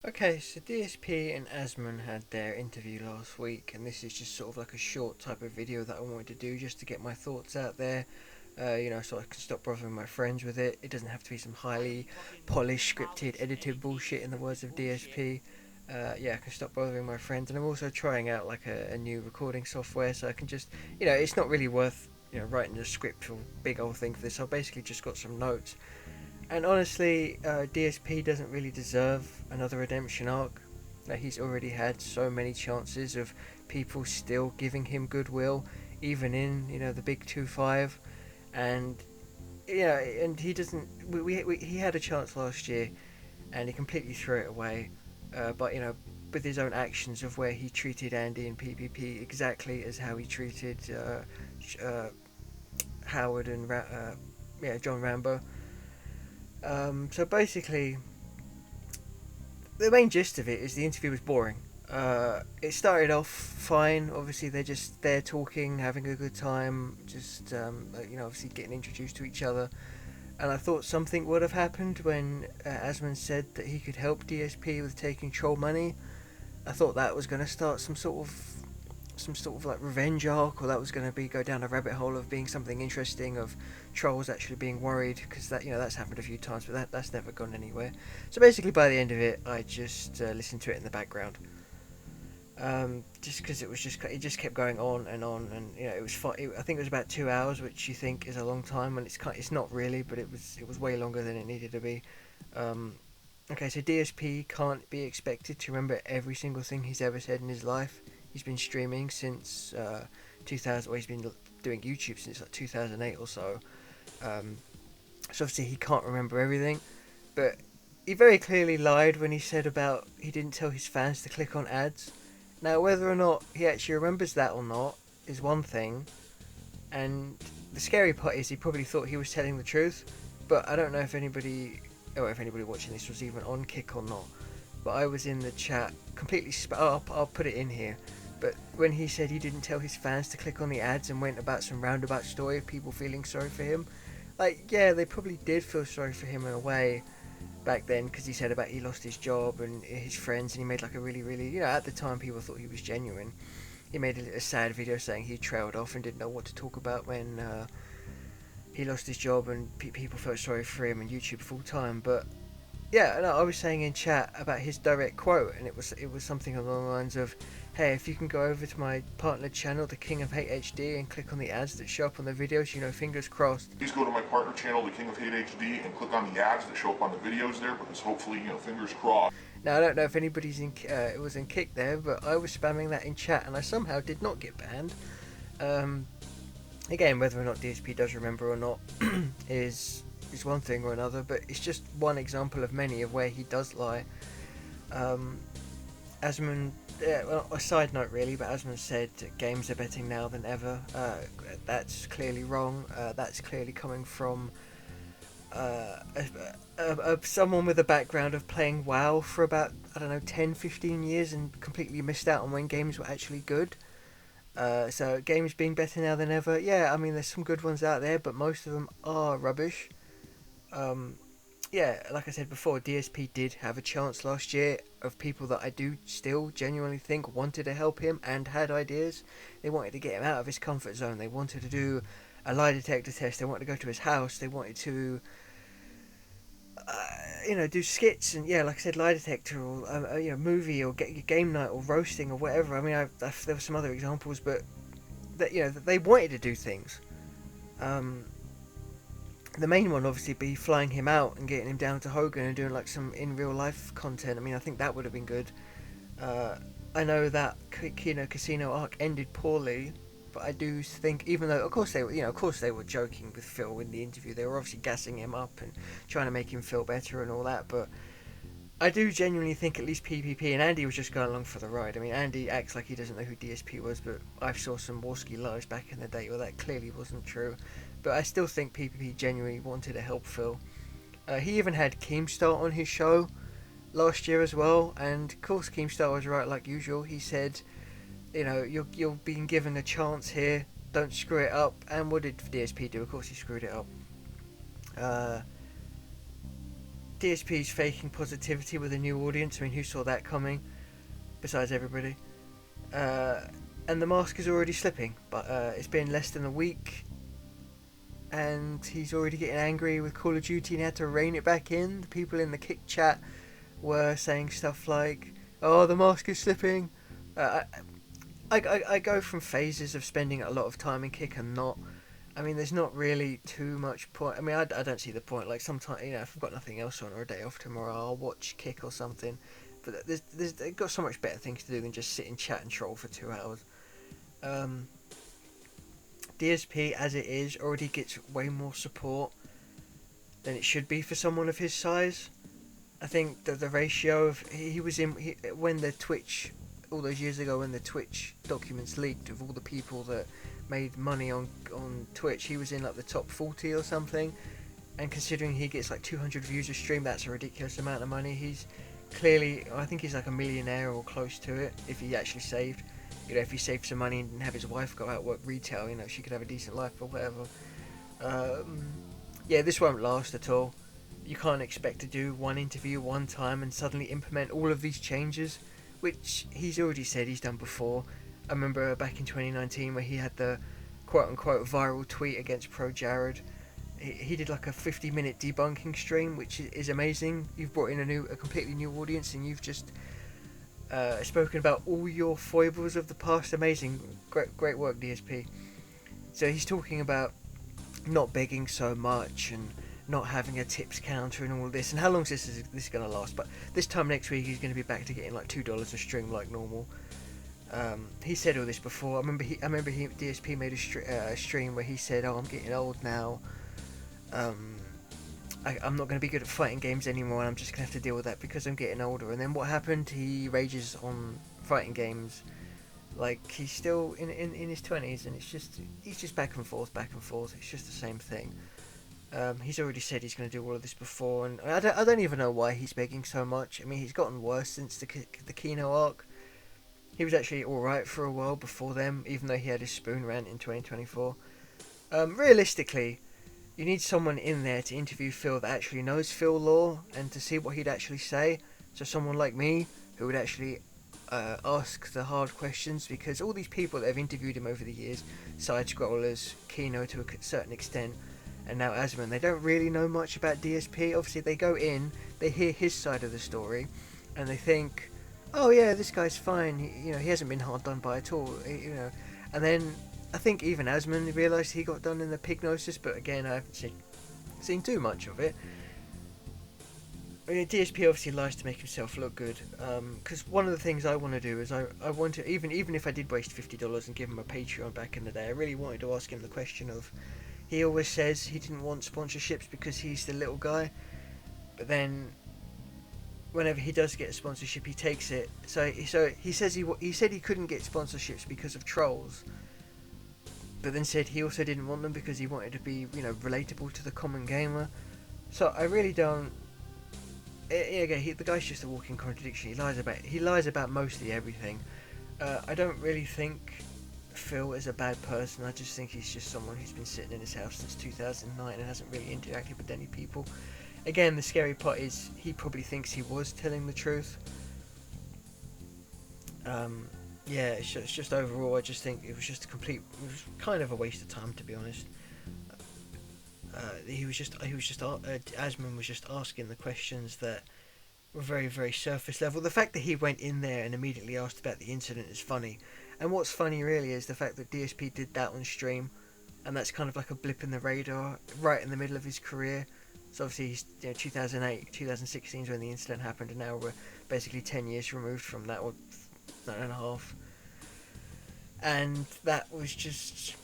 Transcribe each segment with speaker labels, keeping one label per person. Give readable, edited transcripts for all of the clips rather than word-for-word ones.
Speaker 1: Okay, so DSP and Asmon had their interview last week, and this is just sort of like a short type of video that I wanted to do just to get my thoughts out there. So I can stop bothering my friends with it. It doesn't have to be some highly polished, scripted, edited bullshit, in the words of DSP. Yeah, I can stop bothering my friends, and I'm also trying out like a new recording software, so I can just, it's not really worth writing a script or big old thing for this. I've basically just got some notes, and honestly, DSP doesn't really deserve another redemption arc. He's already had so many chances of people still giving him goodwill, even in the big 2-5, and and he doesn't. He had a chance last year, and he completely threw it away. But with his own actions of where he treated Andy and PPP exactly as how he treated Howard and John Rambo. So basically, the main gist of it is the interview was boring. It started off fine. Obviously, they're just there talking, having a good time, just obviously getting introduced to each other. And I thought something would have happened when Asmon said that he could help DSP with taking troll money. I thought that was going to start some sort of like revenge arc, or that was going to be go down a rabbit hole of being something interesting, of trolls actually being worried, because that's happened a few times, but that's never gone anywhere. So basically, by the end of it, I just listened to it in the background, just because it just kept going on, and it was fun. I think it was about 2 hours, which you think is a long time, and it's not really, but it was way longer than it needed to be. Um, Okay, so DSP can't be expected to remember every single thing he's ever said in his life. He's been streaming since 2000, or he's been doing YouTube since like 2008 or so. Um, so obviously he can't remember everything, but he very clearly lied when he said about he didn't tell his fans to click on ads. Now, whether or not he actually remembers that or not is one thing, and the scary part is he probably thought he was telling the truth, but I don't know if anybody watching this was even on Kick or not. But I was in the chat completely. I'll put it in here. But when he said he didn't tell his fans to click on the ads and went about some roundabout story of people feeling sorry for him, like, yeah, they probably did feel sorry for him in a way back then, because he said about he lost his job and his friends, and he made like a really, really, at the time people thought he was genuine. He made a sad video saying he trailed off and didn't know what to talk about when he lost his job, and people felt sorry for him and YouTube full time. But yeah, no, I was saying in chat about his direct quote, and it was something along the lines of, "Hey, if you can go over to my partner channel, the King of Hate HD, and click on the ads that show up on the videos, fingers crossed."
Speaker 2: Please go to my partner channel, the King of Hate HD, and click on the ads that show up on the videos there, because hopefully, fingers crossed.
Speaker 1: Now I don't know if anybody's in it was in kick there, but I was spamming that in chat, and I somehow did not get banned. Um, Again, whether or not DSP does remember or not is one thing or another, but it's just one example of many of where he does lie. Um, Asmon, yeah, well, a side note really, but Asmon said games are betting now than ever. That's clearly wrong. That's clearly coming from someone with a background of playing WoW for about, I don't know, 10, 15 years, and completely missed out on when games were actually good. So games being better now than ever. Yeah, I mean, there's some good ones out there, but most of them are rubbish. Um, yeah, like I said before, DSP did have a chance last year of people that I do still genuinely think wanted to help him and had ideas. They wanted to get him out of his comfort zone. They wanted to do a lie detector test. They wanted to go to his house. They wanted to, do skits, and yeah, like I said, lie detector, or movie, or get your game night, or roasting, or whatever. I mean, there were some other examples, but that they wanted to do things. Um, the main one obviously be flying him out and getting him down to Hogan and doing like some in real life content. I mean, I think that would have been good. Uh, I know that Casino arc ended poorly, but I do think, even though of course they were joking with Phil in the interview, they were obviously gassing him up and trying to make him feel better and all that. But I do genuinely think at least PPP and Andy was just going along for the ride. I mean, Andy acts like he doesn't know who DSP was, but I saw some Warski lives back in the day where that clearly wasn't true. But I still think PPP genuinely wanted to help Phil. He even had Keemstar on his show last year as well, and of course Keemstar was right like usual. He said, you're being given a chance here, don't screw it up. And what did DSP do? Of course he screwed it up. Uh, DSP's faking positivity with a new audience. I mean, who saw that coming? Besides everybody. Uh, and the mask is already slipping, but it's been less than a week, and he's already getting angry with Call of Duty and had to rein it back in. The people in the Kick chat were saying stuff like, "Oh, the mask is slipping." Uh, I go from phases of spending a lot of time in Kick and not. I mean, there's not really too much point. I mean, I don't see the point. Like, sometimes, you know, if I've got nothing else on or a day off tomorrow, I'll watch Kick or something. But they've got so much better things to do than just sit and chat and troll for 2 hours. Um, DSP, as it is, already gets way more support than it should be for someone of his size. I think that the ratio of he was in when the Twitch all those years ago when the Twitch documents leaked of all the people that made money on Twitch, he was in like the top 40 or something. And considering he gets like 200 views a stream, that's a ridiculous amount of money. He's clearly, I think he's like a millionaire or close to it if he actually saved. You know, if he saved some money and have his wife go out work retail, you know, she could have a decent life or whatever. Yeah, this won't last at all. You can't expect to do one interview one time and suddenly implement all of these changes, which he's already said he's done before. I remember back in 2019 where he had the quote-unquote viral tweet against Pro Jared. He did like a 50-minute debunking stream, which is amazing. You've brought in a completely new audience, and you've just spoken about all your foibles of the past. Amazing, great work, DSP. So he's talking about not begging so much and not having a tips counter and all this. And how long is this going to last? But this time next week he's going to be back to getting like $2 a stream like normal. He said all this before. I remember DSP made a stream where he said, "Oh, I'm getting old now. I'm not going to be good at fighting games anymore, and I'm just going to have to deal with that because I'm getting older." And then what happened? He rages on fighting games like he's still in his 20s, and he's just back and forth. It's just the same thing. He's already said he's going to do all of this before, and I don't even know why he's begging so much. I mean, he's gotten worse since the Kino arc. He was actually alright for a while before them, even though he had his spoon rant in 2024. Realistically, you need someone in there to interview Phil that actually knows Phil lore and to see what he'd actually say. So someone like me, who would actually ask the hard questions, because all these people that have interviewed him over the years, side-scrollers, Kino to a certain extent, and now Asmon, they don't really know much about DSP. Obviously, they go in, they hear his side of the story, and they think, "Oh yeah, this guy's fine. He hasn't been hard done by at all." And then I think even Asmon realised he got done in the pignosis, but again, I haven't seen too much of it. I mean, DSP obviously lies to make himself look good. Because one of the things I want to do is I want to, even if I did waste $50 and give him a Patreon back in the day, I really wanted to ask him the question of, he always says he didn't want sponsorships because he's the little guy, but then whenever he does get a sponsorship, he takes it. So he says he said he couldn't get sponsorships because of trolls, but then said he also didn't want them because he wanted to be, relatable to the common gamer. So I really don't. Again, the guy's just a walking contradiction. He lies about mostly everything. I don't really think Phil is a bad person. I just think he's just someone who's been sitting in his house since 2009 and hasn't really interacted with any people. Again, the scary part is he probably thinks he was telling the truth. It's just overall, I just think it was kind of a waste of time, to be honest. Asmon was just asking the questions that were very, very surface level. The fact that he went in there and immediately asked about the incident is funny. And what's funny really is the fact that DSP did that on stream, and that's kind of like a blip in the radar right in the middle of his career. So obviously he's 2008, 2016 is when the incident happened, and now we're basically 10 years removed from that, or 9.5. And that was just,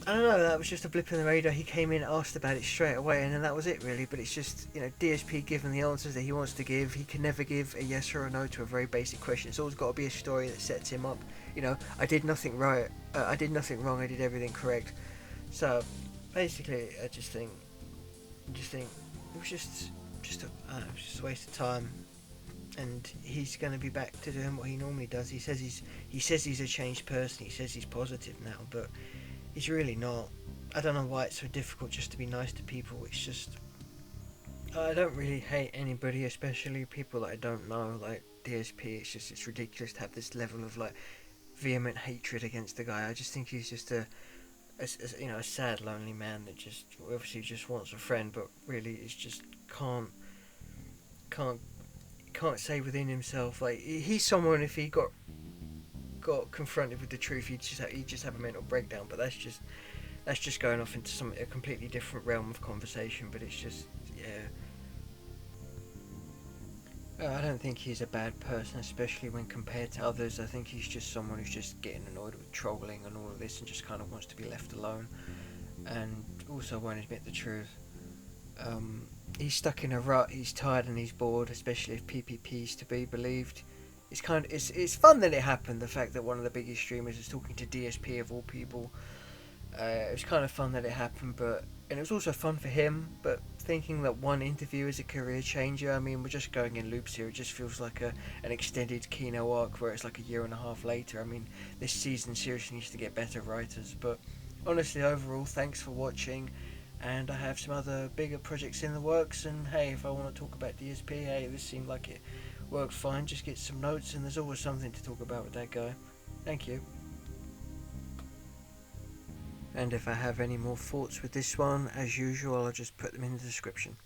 Speaker 1: I don't know, that was just a blip in the radar. He came in, asked about it straight away, and then that was it really. But it's just, DSP given the answers that he wants to give, he can never give a yes or a no to a very basic question. It's always got to be a story that sets him up. I did nothing right, I did nothing wrong, I did everything correct. So basically, I just think it was just a waste of time. And he's going to be back to doing what he normally does. He says he's a changed person. He says he's positive now, but he's really not. I don't know why it's so difficult just to be nice to people. It's just, I don't really hate anybody, especially people that I don't know, like DSP. It's ridiculous to have this level of like vehement hatred against the guy. I just think he's just a sad, lonely man that just obviously just wants a friend, but really is just can't can't can't say within himself. Like he's someone, if he got confronted with the truth, he'd just have a mental breakdown. But that's just going off into a completely different realm of conversation. But it's just, yeah. I don't think he's a bad person, especially when compared to others. I think he's just someone who's just getting annoyed with trolling and all of this and just kind of wants to be left alone and also won't admit the truth. Um, he's stuck in a rut, he's tired and he's bored, especially if PPP is to be believed. It's fun that it happened, the fact that one of the biggest streamers is talking to DSP of all people. It was kind of fun that it happened, and it was also fun for him. But thinking that one interview is a career changer, I mean, we're just going in loops here. It just feels like an extended Kino arc where it's like a year and a half later. I mean, this season seriously needs to get better writers. But honestly, overall, thanks for watching. And I have some other bigger projects in the works. And hey, if I want to talk about DSP, hey, this seemed like it worked fine. Just get some notes, and there's always something to talk about with that guy. Thank you. And if I have any more thoughts with this one, as usual, I'll just put them in the description.